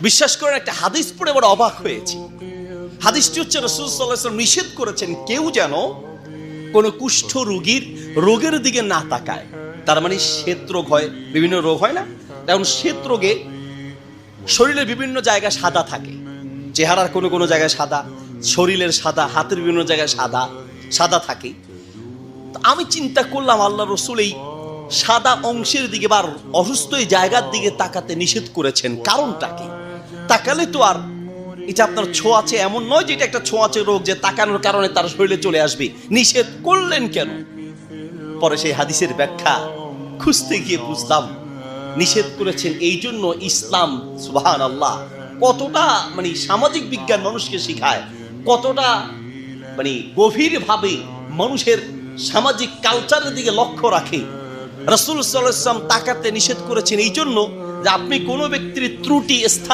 বিশ্বাস করেন, একটা হাদিস পড়ে বড় অবাক হয়েছি। হাদিসটি হচ্ছে রাসূল সাল্লাল্লাহু আলাইহি ওয়াসাল্লাম নিষেধ করেছেন কেউ যেন কোন কুষ্ঠ রোগীর রোগের দিকে না তাকায়। তার মানে শ্বেত রোগ হয়, বিভিন্ন রোগ হয় না, তেমন শ্বেত রোগে শরীরের বিভিন্ন জায়গায় সাদা থাকে, চেহারার কোনো কোনো জায়গায় সাদা, শরীরের সাদা, হাতের বিভিন্ন জায়গায় সাদা সাদা থাকে। আমি চিন্তা করলাম আল্লাহ রসুল এই সাদা অংশের দিকে বা অসুস্থ এই জায়গার দিকে তাকাতে নিষেধ করেছেন, কারণটা কি? তাকালে তো আর এটা আপনার ছোঁয়াচে এমন নয় যে এটা একটা ছোঁয়াচে রোগ যে তাকানোর কারণে তার শরীরে চলে আসবে। নিষেধ করলেন কেন? পরে সেই হাদিসের ব্যাখ্যা খুঁজতে গিয়ে বুঝলাম নিষেধ করেছেন এই জন্য ইসলাম, সুবহানাল্লাহ, কতটা মানে সামাজিক বিজ্ঞান মানুষকে শিখায়, কতটা মানে গভীরভাবে মানুষের সামাজিক কালচারের দিকে লক্ষ্য রাখে। রাসূল সাল্লাল্লাহু আলাইহি ওয়াসাল্লাম তাকাতে নিষেধ করেছেন এই জন্য যে আপনি কোনো ব্যক্তির ত্রুটি স্থান